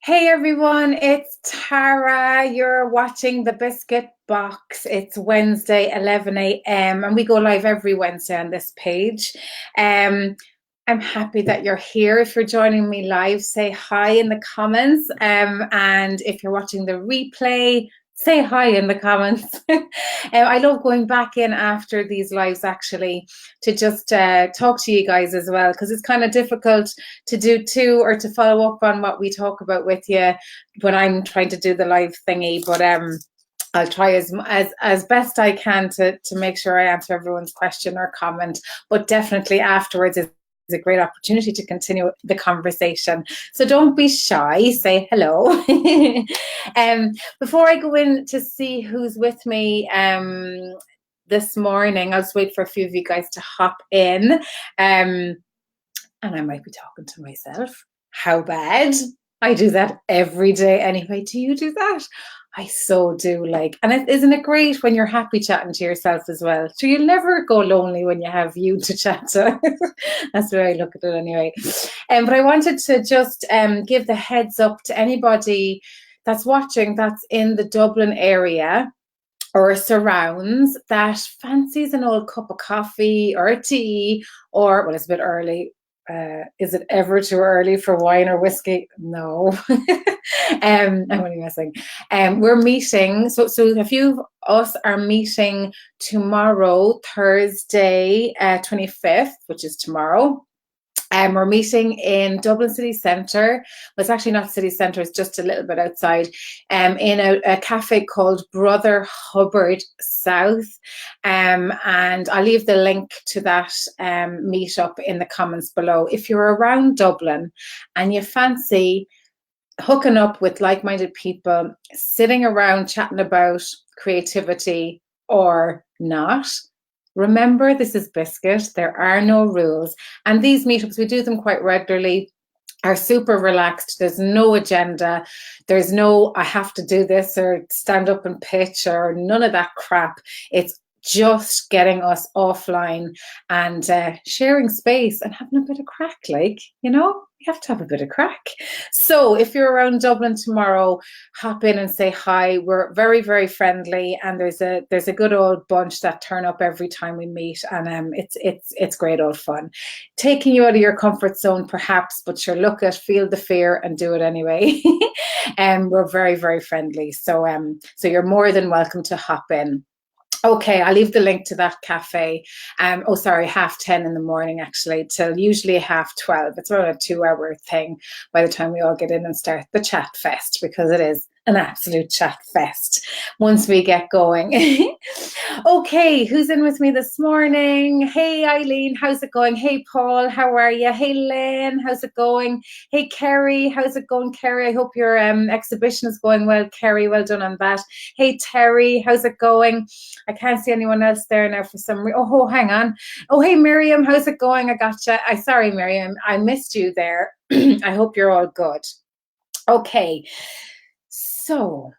Hey everyone, it's Tara. You're watching the Biscuit Box. It's Wednesday, 11 a.m., and we go live every Wednesday on this page. Um, I'm happy that you're here. If you're joining me live, say hi in the comments. And if you're watching the replay, say hi in the comments. I love going back in after these lives actually to just talk to you guys as well, because it's kind of difficult to do two or to follow up on what we talk about with you when I'm trying to do the live thingy. But I'll try as best I can to make sure I answer everyone's question or comment. But definitely afterwards is a great opportunity to continue the conversation. So don't be shy, say hello. Before I go in to see who's with me this morning, I'll just wait for a few of you guys to hop in. And I might be talking to myself. How bad? I do that every day anyway. Do you do that? I so do. And isn't it great when you're happy chatting to yourself as well? So you'll never go lonely when you have you to chat to. That's the way I look at it anyway. But I wanted to just give the heads up to anybody that's watching that's in the Dublin area or surrounds that fancies an old cup of coffee or a tea, or, well, it's a bit early. Is it ever too early for wine or whiskey? No. I'm only messing. We're meeting. So a few of us are meeting tomorrow, Thursday, 25th, which is tomorrow. We're meeting in Dublin City Centre. Well, it's actually not city centre, it's just a little bit outside, in a cafe called Brother Hubbard South. And I'll leave the link to that meetup in the comments below. If you're around Dublin and you fancy hooking up with like-minded people, sitting around chatting about creativity or not, remember, this is Biscuit. There are no rules. And these meetups, we do them quite regularly, are super relaxed. There's no agenda. There's no, I have to do this or stand up and pitch or none of that crap. It's just getting us offline and sharing space and having a bit of crack, you have to have a bit of crack. So if you're around Dublin tomorrow, hop in and say hi. We're very, very friendly, and there's a good old bunch that turn up every time we meet, and it's great old fun. Taking you out of your comfort zone, perhaps, but sure, look at, feel the fear and do it anyway. And we're very, very friendly. So you're more than welcome to hop in. Okay, I'll leave the link to that cafe. 10:30 in the morning, actually, till usually 12:30. It's around a 2-hour thing by the time we all get in and start the chat fest, because it is an absolute chat fest once we get going. Okay, who's in with me this morning? Hey, Eileen, how's it going? Hey, Paul, how are you? Hey, Lynn, how's it going? Hey, Kerry, how's it going, Kerry? I hope your exhibition is going well, Kerry. Well done on that. Hey, Terry, how's it going? I can't see anyone else there now for some reason. Oh, hang on. Oh, hey, Miriam, how's it going? I gotcha. Sorry, Miriam, I missed you there. I hope you're all good. Okay, so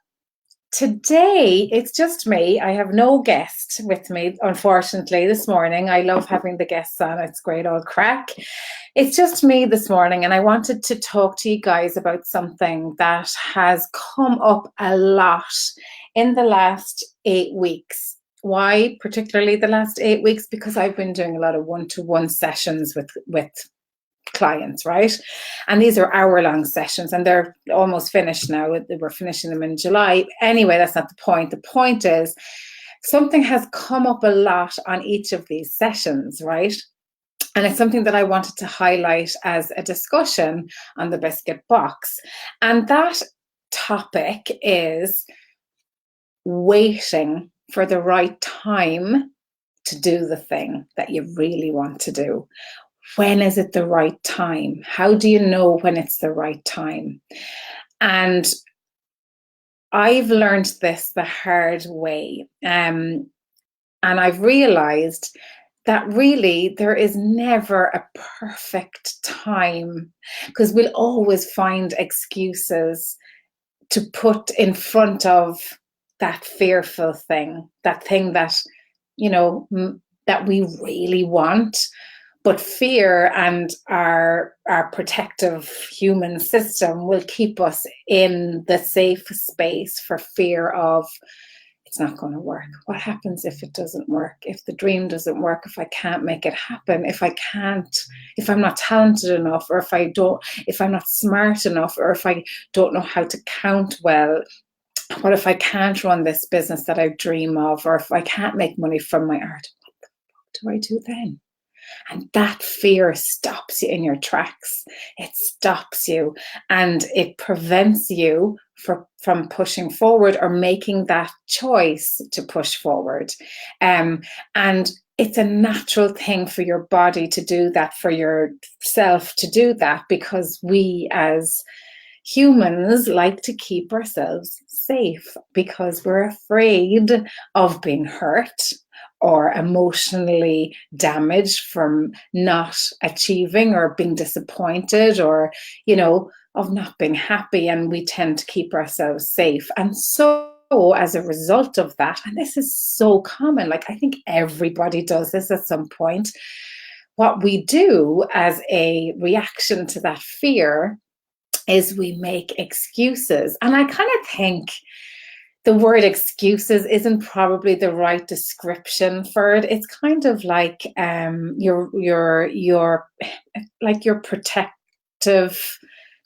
today it's just me. I have no guest with me, unfortunately, this morning. I love having the guests on. It's great old crack. It's just me this morning, and I wanted to talk to you guys about something that has come up a lot in the last 8 weeks. Why particularly the last 8 weeks? Because I've been doing a lot of one-to-one sessions with clients, right? And these are hour-long sessions, and they're almost finished now. We're finishing them in July. Anyway, that's not the point. The point is something has come up a lot on each of these sessions, right? And it's something that I wanted to highlight as a discussion on the Biscuit Box. And that topic is waiting for the right time to do the thing that you really want to do. When is it the right time? How do you know when it's the right time? And I've learned this the hard way. And I've realized that really there is never a perfect time, because we'll always find excuses to put in front of that fearful thing, that thing that, that we really want, But fear and our protective human system will keep us in the safe space for fear of it's not going to work. What happens if it doesn't work? If the dream doesn't work, if I can't make it happen, if I'm not talented enough, or if I'm not smart enough, or if I don't know how to count well, what if I can't run this business that I dream of, or if I can't make money from my art? What do I do then? And that fear stops you in your tracks. It stops you and it prevents you from pushing forward or making that choice to push forward. And it's a natural thing for your body to do that, for yourself to do that, because we as humans like to keep ourselves safe because we're afraid of being hurt or emotionally damaged from not achieving or being disappointed, or, of not being happy. And we tend to keep ourselves safe. And so as a result of that, and this is so common, like I think everybody does this at some point, what we do as a reaction to that fear is we make excuses. And I kind of think the word excuses isn't probably the right description for it. It's kind of like your like your protective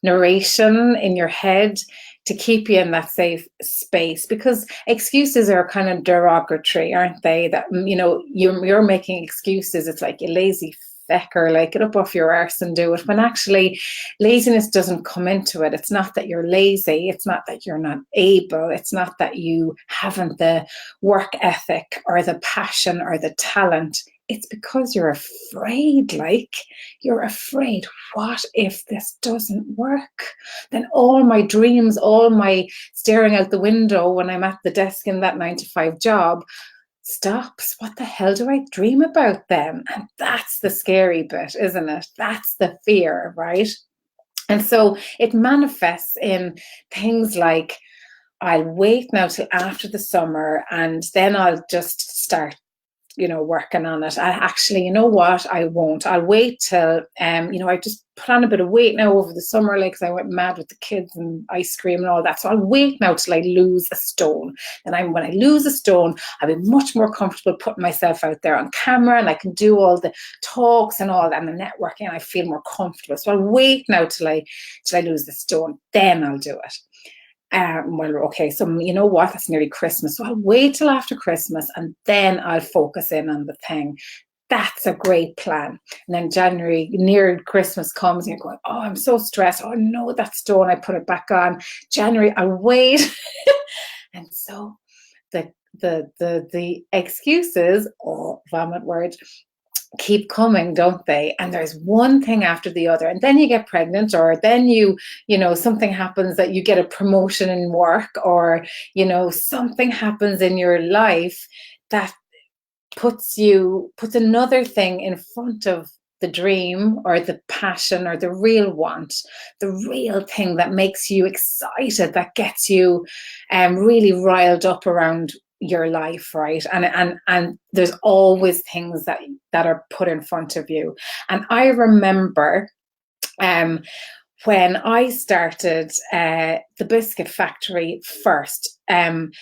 narration in your head to keep you in that safe space, because excuses are kind of derogatory, aren't they? That you're making excuses. It's like, you lazy fecker, like, get up off your arse and do it. When actually laziness doesn't come into it. It's not that you're lazy. It's not that you're not able. It's not that you haven't the work ethic or the passion or the talent. It's because you're afraid. Like, you're afraid, what if this doesn't work? Then all my dreams, all my staring out the window when I'm at the desk in that 9-to-5 job stops. What the hell do I dream about then? And that's the scary bit, isn't it? That's the fear, right? And so it manifests in things like, I'll wait now till after the summer and then I'll just start working on it. I actually, you know what? I won't. I'll wait till, I just put on a bit of weight now over the summer, like, 'cause I went mad with the kids and ice cream and all that. So I'll wait now till I lose a stone. And when I lose a stone, I'll be much more comfortable putting myself out there on camera, and I can do all the talks and all that and the networking, and I feel more comfortable. So I'll wait now till I lose the stone. Then I'll do it. Well, okay, so you know what? That's nearly Christmas. So I'll wait till after Christmas and then I'll focus in on the thing. That's a great plan. And then January, near Christmas comes, and you're going, oh, I'm so stressed. Oh no, that stone, I put it back on. January, I'll wait. And so the excuses, oh, vomit word, keep coming, don't they? And there's one thing after the other, and then you get pregnant, or then something happens that you get a promotion in work, or something happens in your life that puts another thing in front of the dream or the passion or the real want, the real thing that makes you excited, that gets you really riled up around your life, right? And there's always things that are put in front of you. And I remember when I started the Biscuit Factory first, and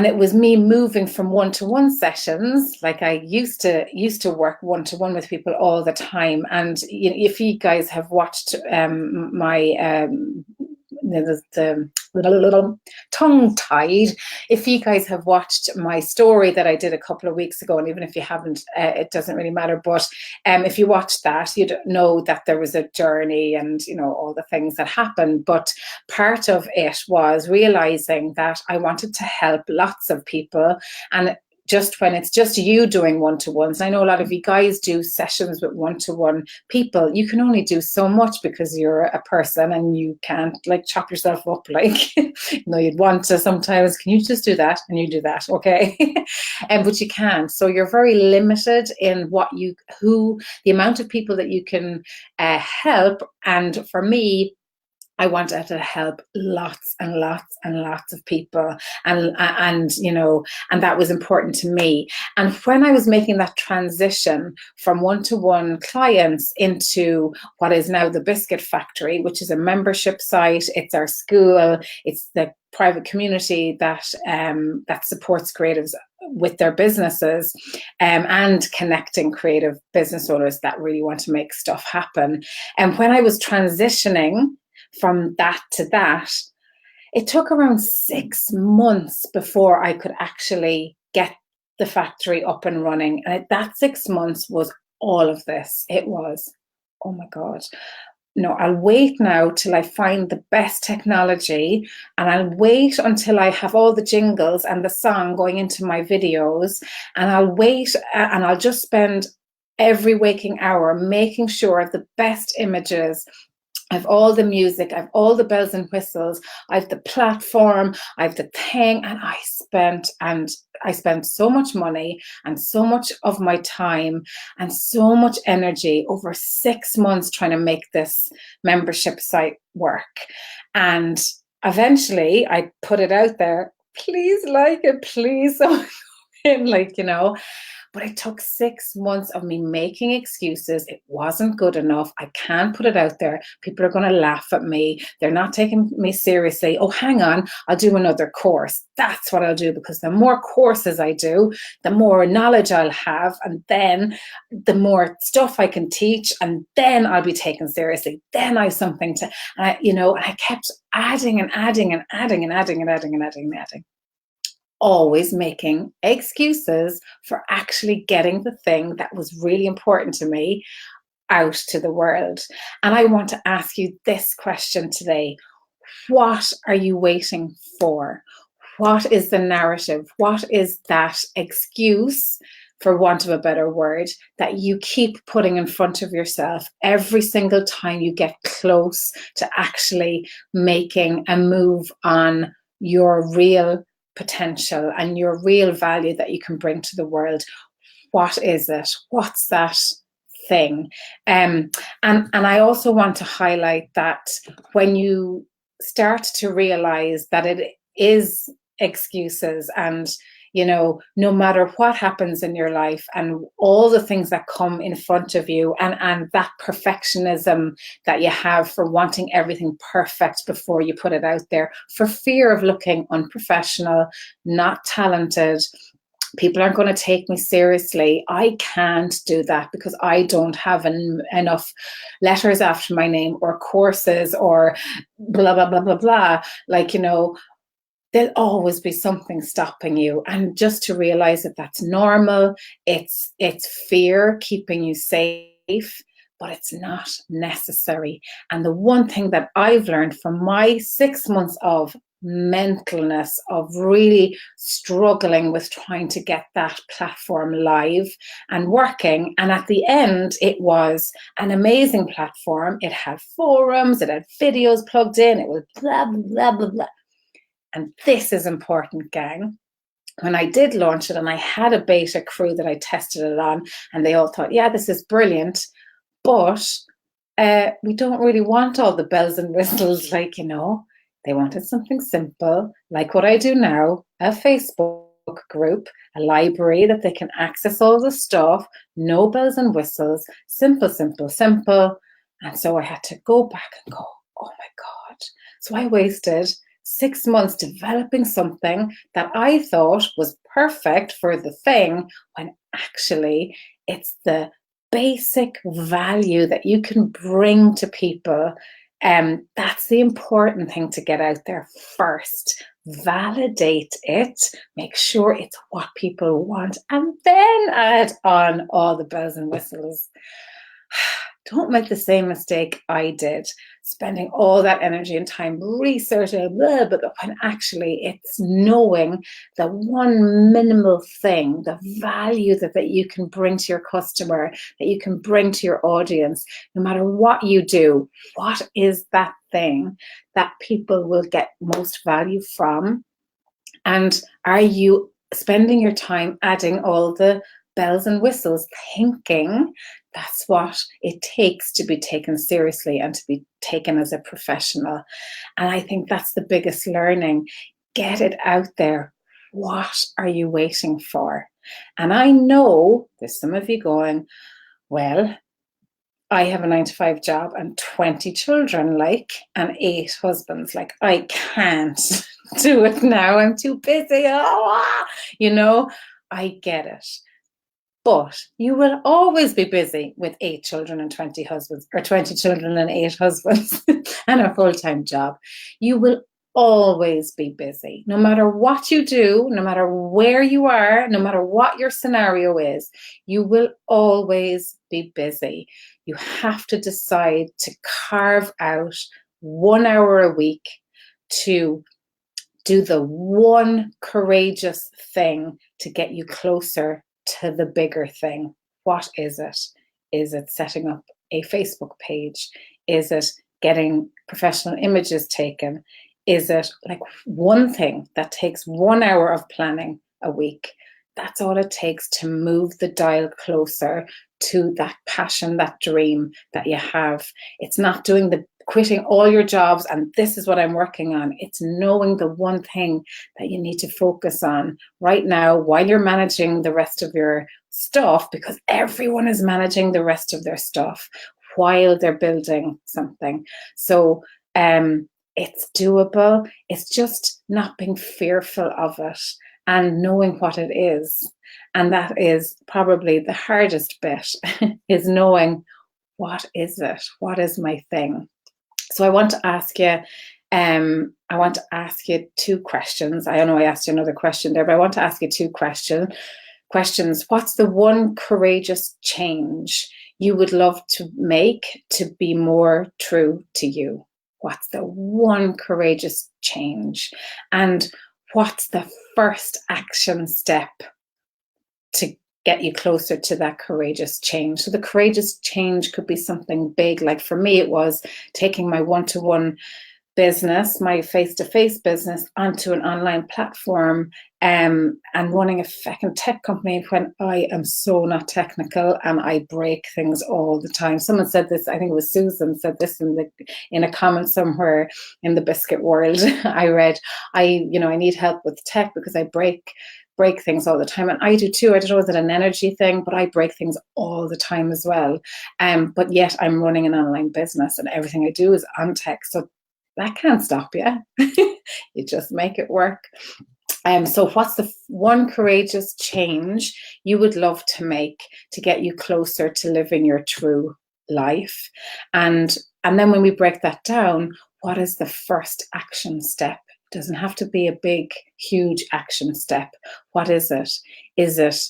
it was me moving from one-to-one sessions. Like, I used to work one-to-one with people all the time. And if you guys have watched my the little tongue-tied, if you guys have watched my story that I did a couple of weeks ago, and even if you haven't, it doesn't really matter, but if you watched that, you'd know that there was a journey and all the things that happened. But part of it was realizing that I wanted to help lots of people, and just when it's just you doing one-to-ones, I know a lot of you guys do sessions with one-to-one people, you can only do so much because you're a person and you can't like chop yourself up, like, you'd want to sometimes, can you just do that? And you do that, okay? But you can't. So you're very limited in the amount of people that you can help. And for me, I wanted to help lots and lots and lots of people, and that was important to me. And when I was making that transition from one-to-one clients into what is now the Biscuit Factory, which is a membership site, it's our school, it's the private community that supports creatives with their businesses, and connecting creative business owners that really want to make stuff happen. And when I was transitioning from that to that, it took around 6 months before I could actually get the factory up and running. And that 6 months was all of this. It was, oh my God. No, I'll wait now till I find the best technology, and I'll wait until I have all the jingles and the song going into my videos, and I'll wait and I'll just spend every waking hour making sure the best images, I have all the music, I have all the bells and whistles, I have the platform, I have the thing, and I spent so much money and so much of my time and so much energy over 6 months trying to make this membership site work. And eventually I put it out there, please like it, please. But it took 6 months of me making excuses. It wasn't good enough. I can't put it out there. People are going to laugh at me. They're not taking me seriously. Oh, hang on, I'll do another course. That's what I'll do, because the more courses I do, the more knowledge I'll have, and then the more stuff I can teach, and then I'll be taken seriously. Then I have something to, and I kept adding and adding and adding and adding and adding and adding and adding. Always making excuses for actually getting the thing that was really important to me out to the world. And I want to ask you this question today. What are you waiting for? What is the narrative? What is that excuse, for want of a better word, that you keep putting in front of yourself every single time you get close to actually making a move on your real potential and your real value that you can bring to the world? What is it? What's that thing? And I also want to highlight that when you start to realize that it is excuses, and no matter what happens in your life and all the things that come in front of you, and that perfectionism that you have for wanting everything perfect before you put it out there, for fear of looking unprofessional, not talented, people aren't going to take me seriously. I can't do that because I don't have enough letters after my name or courses or blah, blah, blah, blah, blah. There'll always be something stopping you. And just to realize that that's normal, it's fear keeping you safe, but it's not necessary. And the one thing that I've learned from my 6 months of mentalness, of really struggling with trying to get that platform live and working, and at the end it was an amazing platform. It had forums, it had videos plugged in, it was blah, blah, blah, blah. And this is important, gang. When I did launch it and I had a beta crew that I tested it on, and they all thought, yeah, this is brilliant, but we don't really want all the bells and whistles, they wanted something simple, like what I do now, a Facebook group, a library that they can access all the stuff, no bells and whistles, simple, simple, simple. And so I had to go back and go, oh my God. So I wasted 6 months developing something that I thought was perfect for the thing, when actually it's the basic value that you can bring to people. That's the important thing to get out there first. Validate it, make sure it's what people want, and then add on all the bells and whistles. Don't make the same mistake I did, spending all that energy and time researching, blah, blah, blah, when actually it's knowing the one minimal thing, the value that you can bring to your customer, that you can bring to your audience. No matter what you do, what is that thing that people will get most value from? And are you spending your time adding all the bells and whistles, thinking That's what it takes to be taken seriously and to be taken as a professional. And I think that's the biggest learning. Get it out there. What are you waiting for? And I know there's some of you going, well, I have a 9 to 5 job and 20 children, and 8 husbands. I can't do it now. I'm too busy. I get it. But you will always be busy with 8 children and 20 husbands, or 20 children and 8 husbands and a full-time job. You will always be busy. No matter what you do, no matter where you are, no matter what your scenario is, you will always be busy. You have to decide to carve out 1 hour a week to do the one courageous thing to get you closer to the bigger thing. What is it? Is it setting up a Facebook page? Is it getting professional images taken? Is it one thing that takes 1 hour of planning a week? That's all it takes to move the dial closer to that passion, that dream that you have. It's not quitting all your jobs and this is what I'm working on. It's knowing the one thing that you need to focus on right now while you're managing the rest of your stuff, because everyone is managing the rest of their stuff while they're building something. So it's doable. It's just not being fearful of it and knowing what it is. And that is probably the hardest bit, is knowing, what is it? What is my thing? So I want to ask you 2 questions. I know I asked you another question there, but I want to ask you 2 questions. What's the one courageous change you would love to make to be more true to you? What's the one courageous change? And what's the first action step to get you closer to that courageous change? So the courageous change could be something big. Like for me, it was taking my one-to-one business, my face-to-face business, onto an online platform and running a fucking tech company when I am so not technical and I break things all the time. Someone said this, I think it was Susan said this in a comment somewhere in the biscuit world I read. I need help with tech because I break things all the time, and I do too. I don't know, is it an energy thing, but I break things all the time as well. But yet I'm running an online business and everything I do is on tech, so that can't stop you. You just make it work. So what's the one courageous change you would love to make to get you closer to living your true life? And then when we break that down, what is the first action step? It doesn't have to be a big, huge action step. What is it? Is it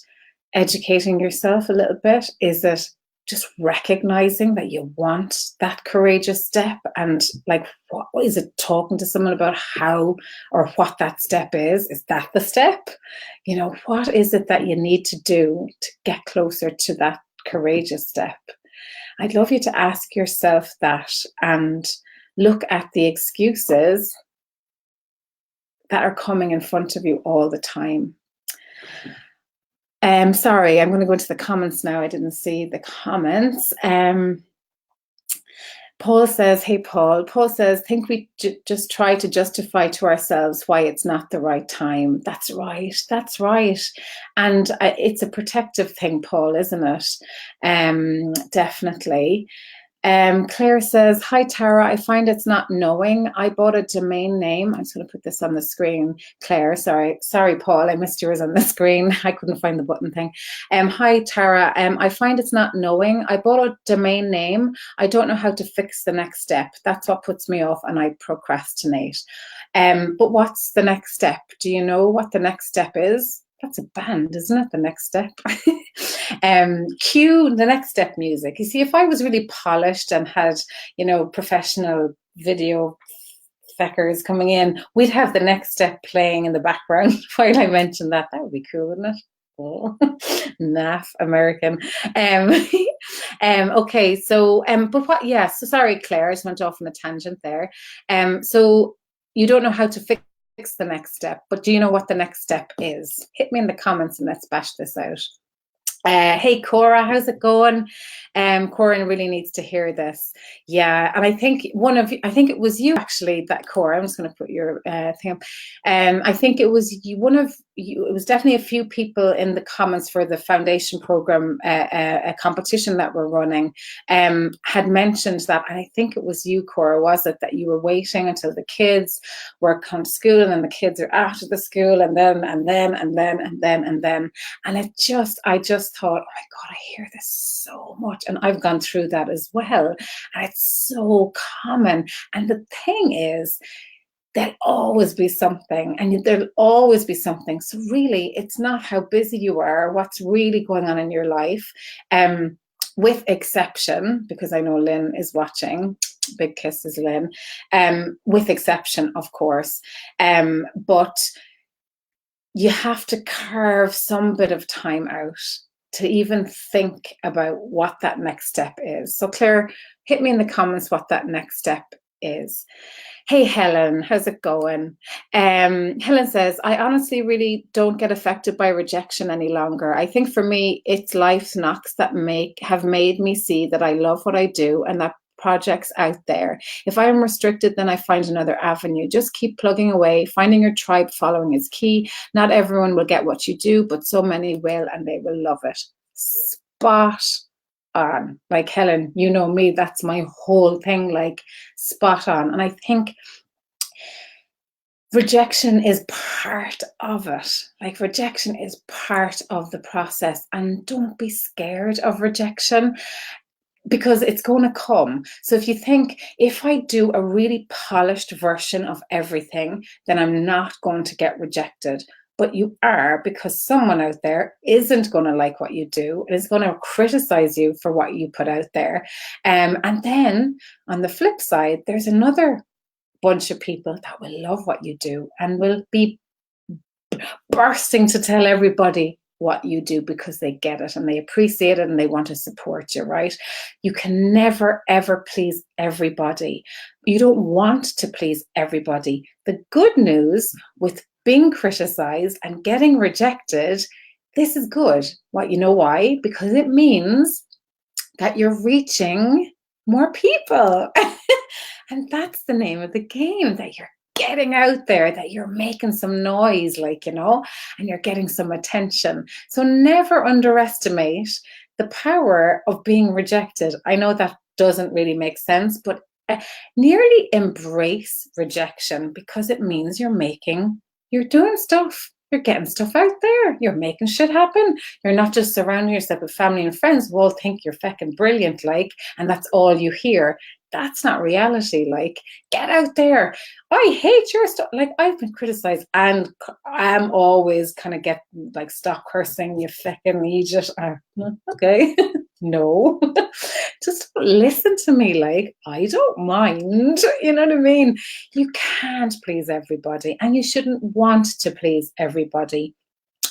educating yourself a little bit? Is it just recognizing that you want that courageous step? And what is it? Talking to someone about how or what that step is? Is that the step? What is it that you need to do to get closer to that courageous step? I'd love you to ask yourself that and look at the excuses that are coming in front of you all the time. Sorry, I'm going to go into the comments now. I didn't see the comments. Paul says, hey, Paul. Paul says, think we just try to justify to ourselves why it's not the right time. That's right. That's right. And it's a protective thing, Paul, isn't it? Definitely. Claire says, hi, Tara. I find it's not knowing. I bought a domain name. I'm just going to put this on the screen. Claire, sorry, Paul. I missed yours on the screen. I couldn't find the button thing. Hi, Tara. I find it's not knowing. I bought a domain name. I don't know how to fix the next step. That's what puts me off and I procrastinate. But what's the next step? Do you know what the next step is? That's a band, isn't it? The next step. Cue the next step music. You see, if I was really polished and had, professional video feckers coming in, we'd have the next step playing in the background while I mentioned that. That would be cool, wouldn't it? Oh, naff American. Okay, so but what? Yeah. So sorry, Claire, I just went off on a tangent there. So you don't know how to fix the next step, but do you know what the next step is? Hit me in the comments and let's bash this out. Hey Cora, how's it going? Cora really needs to hear this. Yeah, and I think I think it was you actually that Cora. I'm just going to put your thing up. I think it was you, one of you. It was definitely a few people in the comments for the foundation program, a competition that we're running, had mentioned that, and I think it was you, Cora. Was it that you were waiting until the kids were come to school, and then the kids are after the school, and then. And I just thought, oh my God, I hear this so much. And I've gone through that as well. And it's so common. And the thing is, there'll always be something, and there'll always be something. So really, it's not how busy you are, what's really going on in your life. With exception, because I know Lynn is watching, big kisses, Lynn. With exception, of course. But you have to carve some bit of time out to even think about what that next step is. So Claire, hit me in the comments what that next step is. Hey Helen, how's it going? Helen says, I honestly really don't get affected by rejection any longer. I think for me, it's life's knocks that have made me see that I love what I do and that projects out there. If I am restricted, then I find another avenue. Just keep plugging away. Finding your tribe following is key. Not everyone will get what you do, but so many will, and they will love it. Spot on. Like Helen, you know me, that's my whole thing, like spot on. And I think rejection is part of it. Like rejection is part of the process, and don't be scared of rejection, because it's going to come. So if you think, if I do a really polished version of everything, then I'm not going to get rejected. But you are, because someone out there isn't going to like what you do, and is going to criticize you for what you put out there. And then on the flip side, there's another bunch of people that will love what you do and will be bursting to tell everybody what you do, because they get it and they appreciate it and they want to support you, right? You can never, ever please everybody. You don't want to please everybody. The good news with being criticized and getting rejected, this is good. You know why? Because it means that you're reaching more people. And that's the name of the game, that you're getting out there, that you're making some noise, like, and you're getting some attention. So never underestimate the power of being rejected. I know that doesn't really make sense, but nearly embrace rejection, because it means you're doing stuff. You're getting stuff out there. You're making shit happen. You're not just surrounding yourself with family and friends who all think you're fucking brilliant, like, and that's all you hear. That's not reality. Like, get out there. I hate your stuff. Like, I've been criticized, and I'm always kind of get like, stop cursing, you fucking idiot. Okay. No, just listen to me. Like, I don't mind. You know what I mean? You can't please everybody, and you shouldn't want to please everybody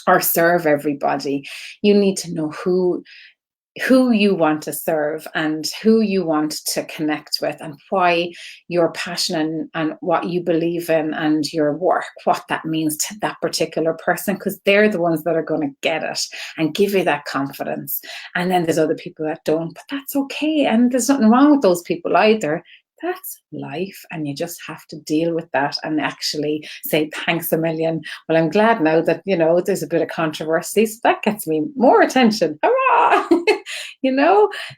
or serve everybody. You need to know who you want to serve and who you want to connect with, and why your passion and what you believe in and your work, what that means to that particular person, because they're the ones that are going to get it and give you that confidence. And then there's other people that don't, but that's okay. And there's nothing wrong with those people either. That's life, and you just have to deal with that and actually say thanks a million. Well, I'm glad now that, there's a bit of controversy, so that gets me more attention. Hurrah!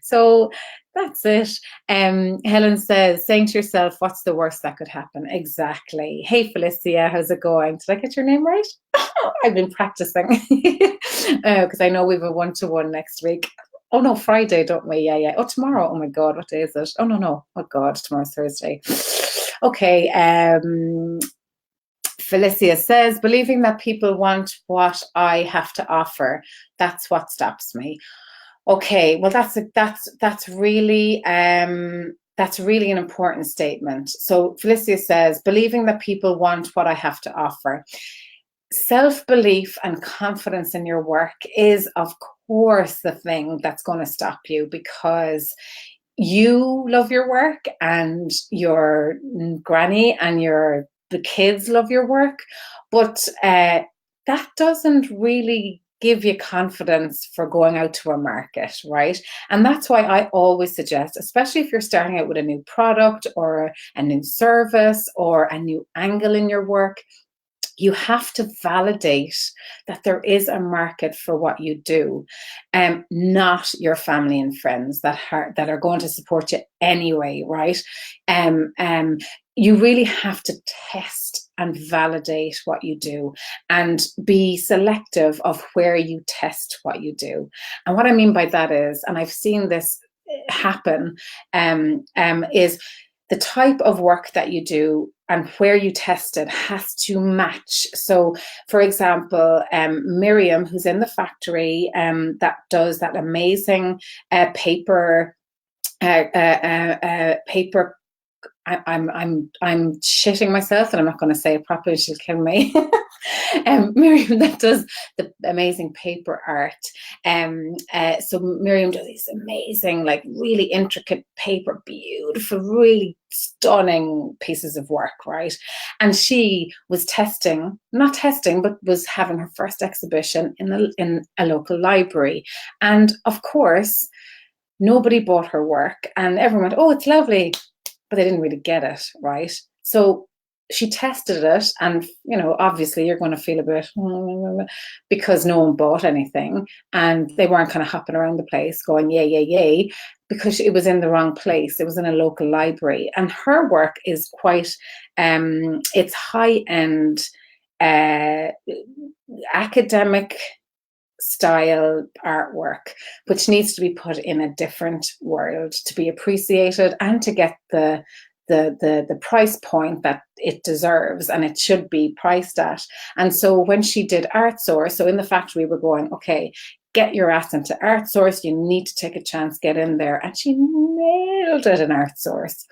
So that's it. Helen says, saying to yourself, what's the worst that could happen? Exactly. Hey Felicia, how's it going? Did I get your name right? I've been practicing, because I know we have a 1-to-1 next week. Oh no, Friday, don't we? Yeah. Oh, tomorrow. Oh my God, what day is it? Oh no. Oh God, tomorrow's Thursday. Okay. Felicia says, believing that people want what I have to offer. That's what stops me. Okay, well, that's really an important statement. So Felicia says, believing that people want what I have to offer. Self-belief and confidence in your work is, of course, the thing that's going to stop you, because you love your work, and your granny and the kids love your work, but that doesn't really give you confidence for going out to a market, right? And that's why I always suggest, especially if you're starting out with a new product or a new service or a new angle in your work, you have to validate that there is a market for what you do, not your family and friends that are going to support you anyway, right? You really have to test and validate what you do and be selective of where you test what you do. And what I mean by that is, and I've seen this happen, is the type of work that you do and where you test it has to match. So, for example, Miriam, who's in the factory, that does that amazing paper. I'm shitting myself, and I'm not going to say it properly. She'll kill me. Miriam, that does the amazing paper art. So Miriam does these amazing, like really intricate paper, beautiful, really stunning pieces of work, right? And she was not testing, but was having her first exhibition in a local library. And of course, nobody bought her work, and everyone went, "Oh, it's lovely," but they didn't really get it, right? So she tested it, and obviously you're going to feel a bit because no one bought anything, and they weren't kind of hopping around the place going yay, yay, yay, because it was in the wrong place. It was in a local library, and her work is quite, it's high-end academic style artwork, which needs to be put in a different world to be appreciated and to get the price point that it deserves and it should be priced at. And so when she did ArtSource, so in the factory, we're going, okay, get your ass into ArtSource. You need to take a chance, get in there. And she nailed it in ArtSource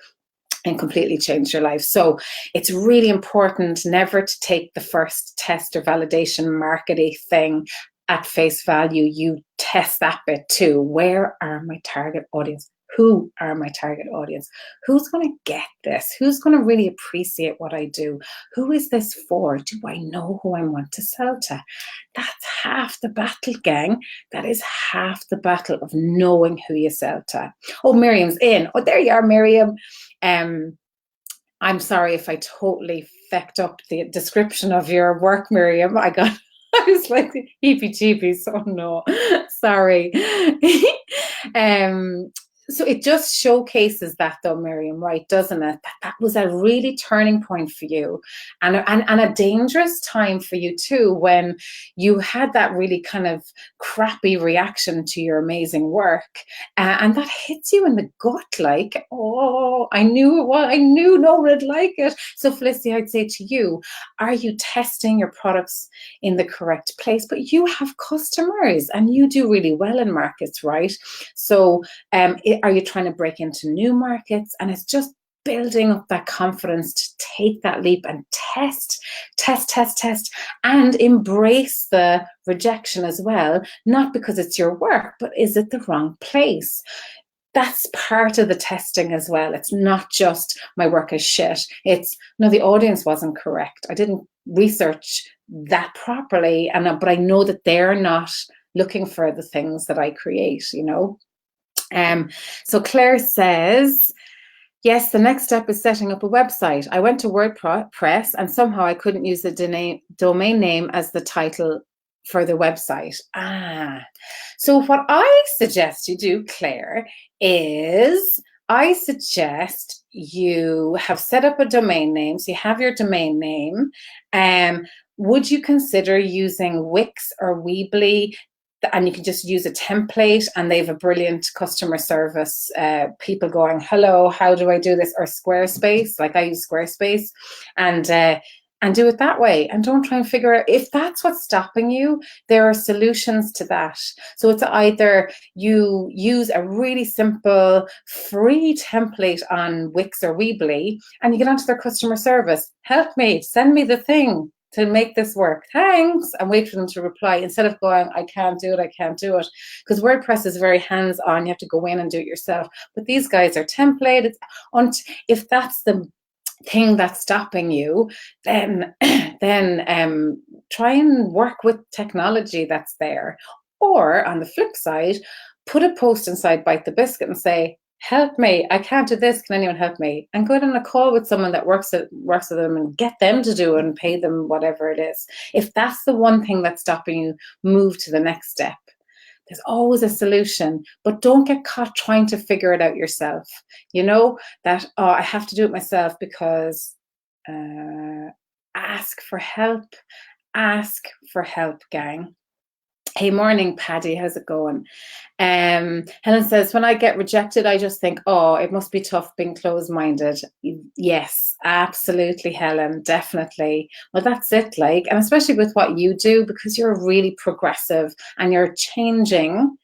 and completely changed your life. So it's really important never to take the first test or validation marketing thing at face value. You test that bit too. Where are my target audience? Who are my target audience? Who's going to get this? Who's going to really appreciate what I do? Who is this for? Do I know who I want to sell to? That's half the battle, gang. That is half the battle of knowing who you sell to. Oh, Miriam's in. Oh, there you are, Miriam. I'm sorry if I totally fecked up the description of your work, Miriam. I was like heebie-jeebies. Oh no, sorry. So it just showcases that though, Miriam, right, doesn't it? That was a really turning point for you, and a dangerous time for you too, when you had that really kind of crappy reaction to your amazing work, and that hits you in the gut, like, oh, I knew no one would like it. So Felicity, I'd say to you, are you testing your products in the correct place? But you have customers and you do really well in markets, right? So are you trying to break into new markets? And it's just building up that confidence to take that leap and test, and embrace the rejection as well. Not because it's your work, but is it the wrong place? That's part of the testing as well. It's not just my work is shit. It's no, the audience wasn't correct. I didn't research that properly, but I know that they're not looking for the things that I create, So Claire says, yes, the next step is setting up a website. I went to WordPress and somehow I couldn't use the domain name as the title for the website. So what I suggest you do, Claire, is I suggest you have set up a domain name. So you have your domain name. Would you consider using Wix or Weebly? And you can just use a template and they have a brilliant customer service, people going, hello, how do I do this? Or Squarespace, like I use Squarespace, and do it that way. And don't try and figure out if that's what's stopping you. There are solutions to that. So it's either you use a really simple free template on Wix or Weebly and you get onto their customer service. Help me, send me the thing to make this work. Thanks. And wait for them to reply instead of going, I can't do it. Because WordPress is very hands-on. You have to go in and do it yourself. But these guys are templated. If that's the thing that's stopping you, then try and work with technology that's there. Or on the flip side, put a post inside Bite the Biscuit and say, help me, I can't do this, can anyone help me? And go on a call with someone that works with them and get them to do it and pay them whatever it is. If that's the one thing that's stopping you, move to the next step. There's always a solution, but don't get caught trying to figure it out yourself. You know, that, oh, I have to do it myself, because ask for help. Ask for help, gang. Hey, morning, Paddy. How's it going? Helen says, when I get rejected, I just think, oh, it must be tough being closed-minded. Yes, absolutely, Helen, definitely. Well, that's it, like, and especially with what you do, because you're really progressive and you're changing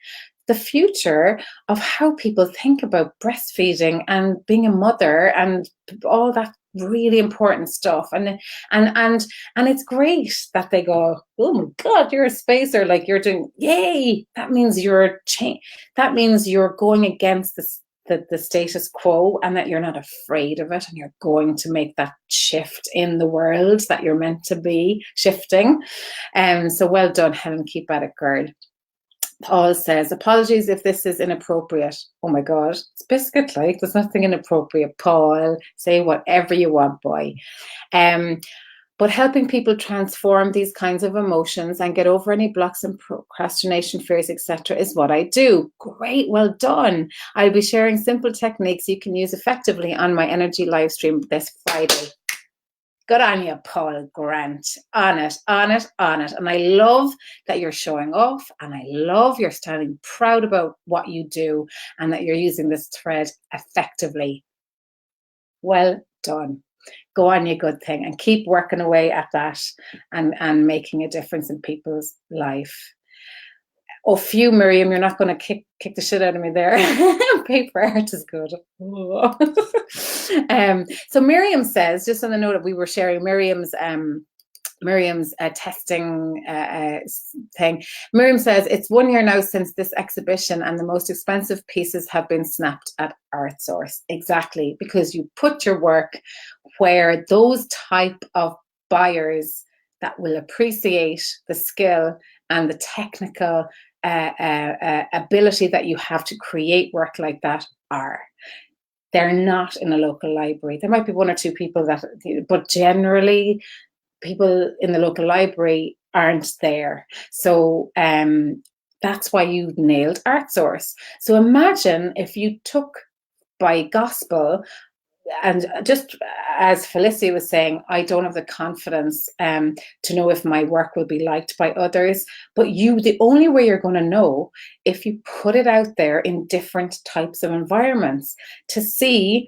the future of how people think about breastfeeding and being a mother and all that really important stuff. And it's great that they go, oh my God, you're a spacer, like you're doing, yay, that means that means you're going against the status quo, and that you're not afraid of it, and you're going to make that shift in the world that you're meant to be shifting. So well done, Helen, keep at it, girl. Paul says, apologies if this is inappropriate. Oh my God, it's biscuit, like, there's nothing inappropriate. Paul, say whatever you want, boy. But helping people transform these kinds of emotions and get over any blocks and procrastination, fears, etc. is what I do. Great, well done. I'll be sharing simple techniques you can use effectively on my energy live stream this Friday. Good on you, Paul Grant. On it. And I love that you're showing off, and I love you're standing proud about what you do, and that you're using this thread effectively. Well done. Go on, you good thing, and keep working away at that and making a difference in people's life. Oh, phew, Miriam, you're not going to kick the shit out of me there. Paper art is good. So Miriam says, just on the note that we were sharing Miriam's testing thing. Miriam says, it's 1 year now since this exhibition, and the most expensive pieces have been snapped at ArtSource. Exactly, because you put your work where those type of buyers that will appreciate the skill and the technical ability that you have to create work like that are. They're not in a local library. There might be one or two people that, but generally people in the local library aren't there. So that's why you nailed ArtSource. So imagine if you took by gospel, and just as Felicia was saying, I don't have the confidence to know if my work will be liked by others. But the only way you're going to know if you put it out there in different types of environments to see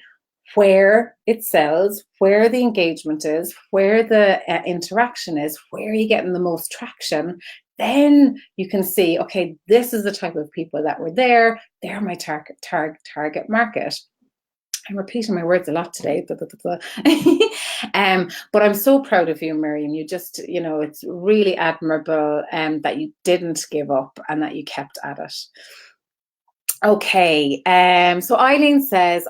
where it sells, where the engagement is, where the interaction is, where you're getting the most traction. Then you can see, okay, this is the type of people that were there. They're my target market. I'm repeating my words a lot today. But I'm so proud of you, Miriam. You just, it's really admirable that you didn't give up and that you kept at it. Okay, so Eileen says,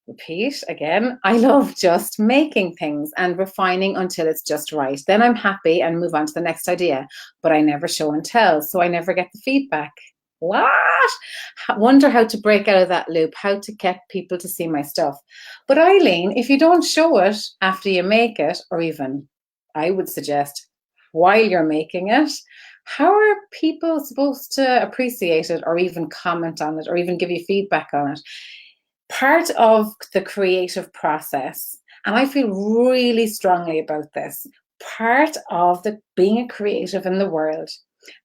repeat again, I love just making things and refining until it's just right. Then I'm happy and move on to the next idea, but I never show and tell, so I never get the feedback. What? Wonder how to break out of that loop, how to get people to see my stuff. But Eileen, if you don't show it after you make it, or even I would suggest while you're making it, how are people supposed to appreciate it or even comment on it or even give you feedback on it? Part of the creative process, and I feel really strongly about this, part of being a creative in the world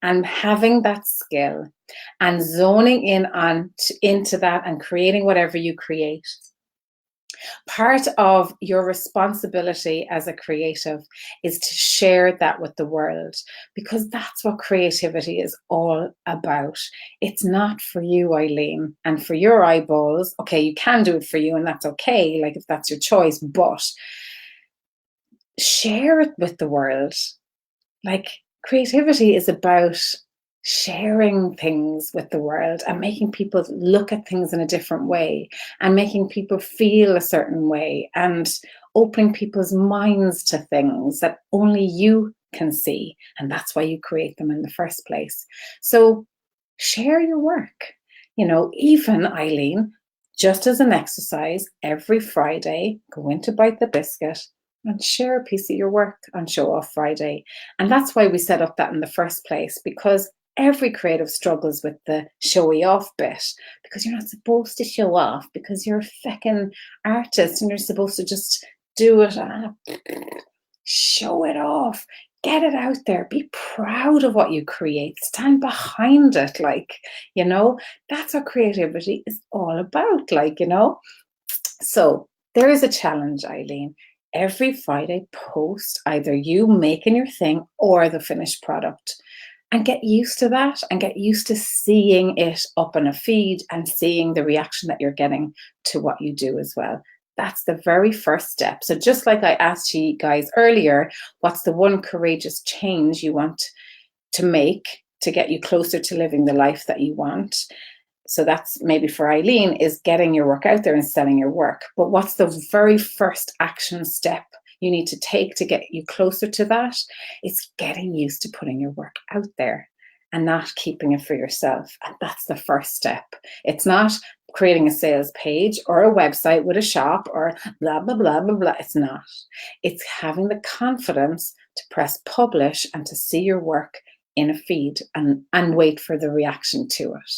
and having that skill and zoning into that and creating whatever you create. Part of your responsibility as a creative is to share that with the world, because that's what creativity is all about. It's not for you, Eileen, and for your eyeballs. Okay, you can do it for you, and that's okay, like if that's your choice, but share it with the world. Like, creativity is about sharing things with the world and making people look at things in a different way and making people feel a certain way and opening people's minds to things that only you can see. And that's why you create them in the first place. So share your work. Even Eileen, just as an exercise, every Friday, go into Bite the Biscuit and share a piece of your work on Show Off Friday. And that's why we set up that in the first place, because every creative struggles with the showy off bit, because you're not supposed to show off, because you're a feckin' artist and you're supposed to just do it. Show it off. Get it out there. Be proud of what you create. Stand behind it. That's what creativity is all about. So there is a challenge, Eileen. Every Friday, post either you making your thing or the finished product. And get used to that and get used to seeing it up on a feed and seeing the reaction that you're getting to what you do as well. That's the very first step. So just like I asked you guys earlier, what's the one courageous change you want to make to get you closer to living the life that you want? So that's maybe for Eileen, is getting your work out there and selling your work. But what's the very first action step you need to take to get you closer to that? It's getting used to putting your work out there and not keeping it for yourself. And that's the first step. It's not creating a sales page or a website with a shop or blah, blah, blah, blah, blah. It's not. It's having the confidence to press publish and to see your work in a feed and wait for the reaction to it.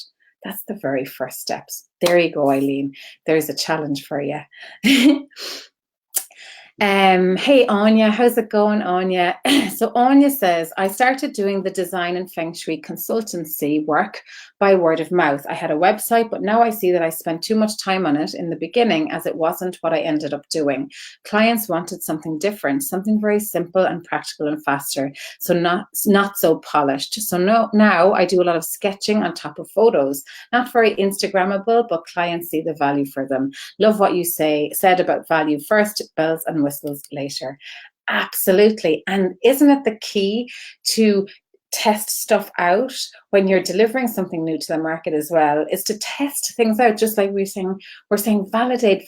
That's the very first steps. There you go, Eileen. There's a challenge for you. Hey, Anya, how's it going, Anya? So Anya says, I started doing the design and feng shui consultancy work by word of mouth. I had a website, but now I see that I spent too much time on it in the beginning as it wasn't what I ended up doing. Clients wanted something different, something very simple and practical and faster, so not so polished. So now I do a lot of sketching on top of photos, not very Instagrammable, but clients see the value for them. Love what you said about value first, bells and whistles later. Absolutely. And isn't it the key to test stuff out when you're delivering something new to the market as well, is to test things out, just like we're saying validate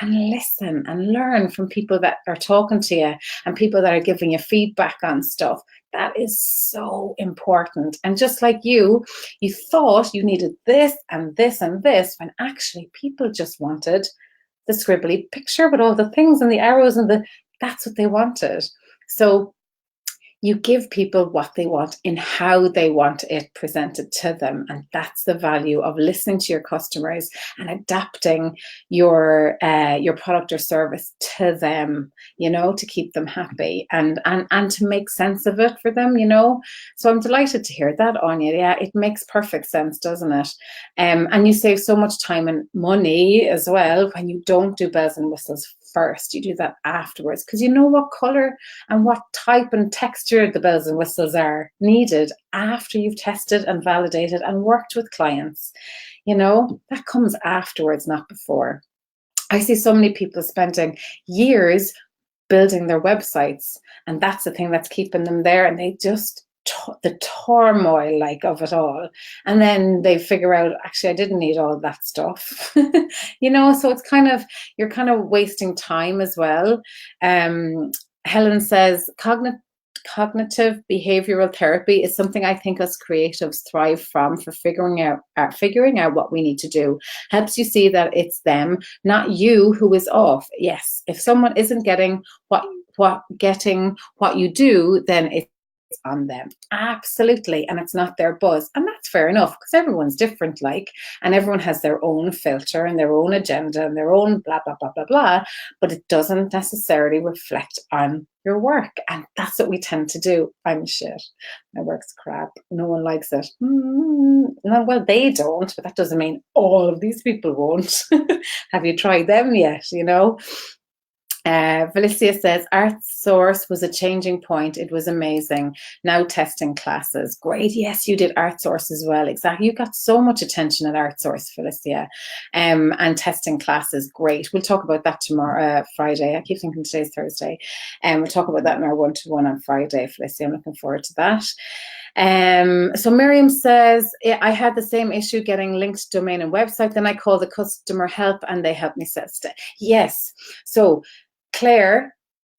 and listen and learn from people that are talking to you and people that are giving you feedback on stuff. That is so important. And just like you thought you needed this and this and this, when actually people just wanted the scribbly picture with all the things and the arrows and that's what they wanted. So you give people what they want in how they want it presented to them. And that's the value of listening to your customers and adapting your product or service to them, to keep them happy and to make sense of it for them, So I'm delighted to hear that, Anya. Yeah, it makes perfect sense, doesn't it? And you save so much time and money as well when you don't do bells and whistles first. You do that afterwards, because you know what color and what type and texture the bells and whistles are needed after you've tested and validated and worked with clients. That comes afterwards, not before. I see so many people spending years building their websites, and that's the thing that's keeping them there, and they just the turmoil of it all, and then they figure out, actually I didn't need all of that stuff. So it's you're kind of wasting time as well. Helen says cognitive behavioral therapy is something I think us creatives thrive from, for figuring out what we need to do. Helps you see that it's them, not you, who is off. Yes, if someone isn't getting what you do, then it's on them. Absolutely. And it's not their buzz. And that's fair enough, because everyone's different, and everyone has their own filter and their own agenda and their own blah, blah, blah, blah, blah. But it doesn't necessarily reflect on your work. And that's what we tend to do. I'm shit. My work's crap. No one likes it. No, well, they don't, but that doesn't mean all of these people won't. Have you tried them yet? Felicia says, ArtSource was a changing point. It was amazing. Now testing classes. Great. Yes, you did ArtSource as well. Exactly. You got so much attention at ArtSource, Felicia. And testing classes. Great. We'll talk about that tomorrow, Friday. I keep thinking today's Thursday. And we'll talk about that in our one-to-one on Friday, Felicia. I'm looking forward to that. So Miriam says, I had the same issue getting linked domain and website. Then I called the customer help and they helped me set it. Yes. So Claire,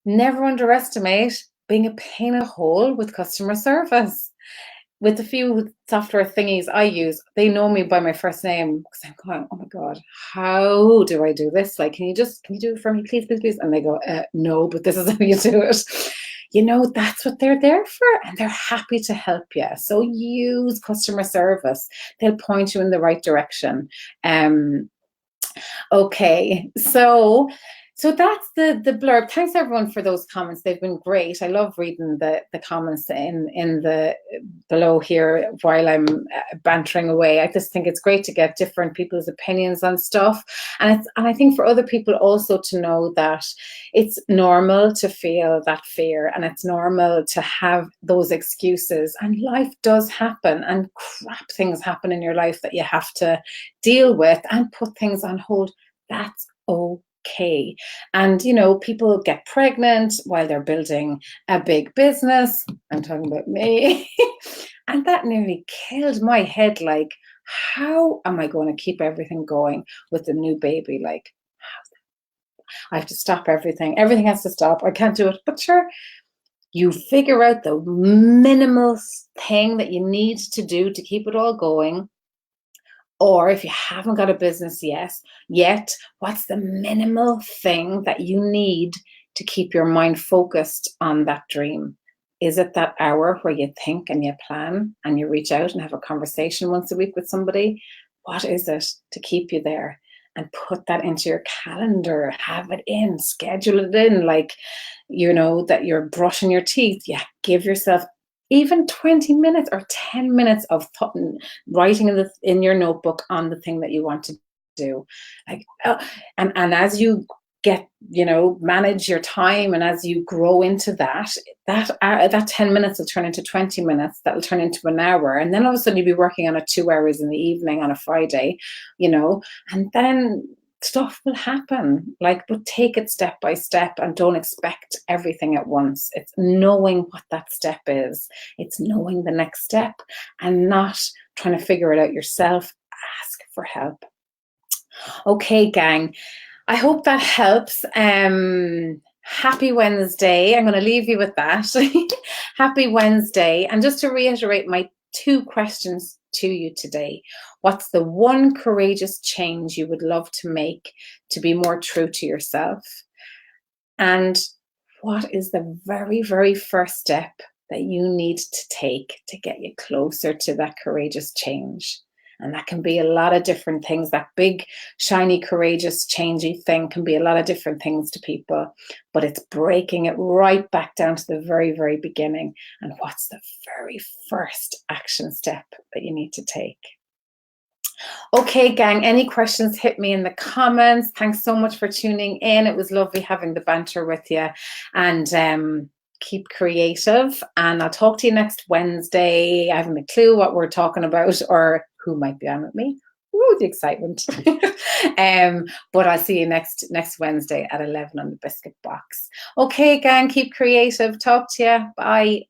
never underestimate being a pain in the hole with customer service. With the few software thingies I use, they know me by my first name because I'm going, oh my God, how do I do this? Like, can you do it for me, please, please, please? And they go, no, but this is how you do it. You know, that's what they're there for, and they're happy to help you. So use customer service. They'll point you in the right direction. Okay, so that's the blurb. Thanks everyone for those comments. They've been great. I love reading the comments in the below here while I'm bantering away. I just think it's great to get different people's opinions on stuff, and I think for other people also to know that it's normal to feel that fear, and it's normal to have those excuses. And life does happen, and crap things happen in your life that you have to deal with and put things on hold. That's okay. And, you know, people get pregnant while they're building a big business. I'm talking about me. And that nearly killed my head. Like, how am I going to keep everything going with the new baby? Like, I have to stop everything. Everything has to stop. I can't do it. But sure, you figure out the minimal thing that you need to do to keep it all going. Or if you haven't got a business yet, what's the minimal thing that you need to keep your mind focused on that dream? Is it that hour where you think and you plan and you reach out and have a conversation once a week with somebody? What is it to keep you there? And put that into your calendar, have it in, schedule it in, like, you know, that you're brushing your teeth. Yeah, give yourself even 20 minutes or 10 minutes of writing in your notebook on the thing that you want to do. Like, and as you get, you know, manage your time, and as you grow into that 10 minutes will turn into 20 minutes, that'll turn into an hour, and then all of a sudden you'll be working on it 2 hours in the evening on a Friday, you know, and then stuff will happen. Like, but take it step by step and don't expect everything at once. It's knowing what that step is. It's knowing the next step and not trying to figure it out yourself. Ask for help. Okay, gang. I hope that helps. Happy Wednesday. I'm going to leave you with that. Happy Wednesday. And just to reiterate my 2 questions to you today. What's the one courageous change you would love to make to be more true to yourself? And what is the very, very first step that you need to take to get you closer to that courageous change? And that can be a lot of different things. That big, shiny, courageous, changey thing can be a lot of different things to people. But it's breaking it right back down to the very, very beginning. And what's the very first action step that you need to take? Okay, gang, any questions, hit me in the comments. Thanks so much for tuning in. It was lovely having the banter with you. And keep creative. And I'll talk to you next Wednesday. I haven't a clue what we're talking about or who might be on with me. Ooh, the excitement. But I'll see you next Wednesday at 11 on the Biscuit Box. Okay, gang, keep creative. Talk to you. Bye.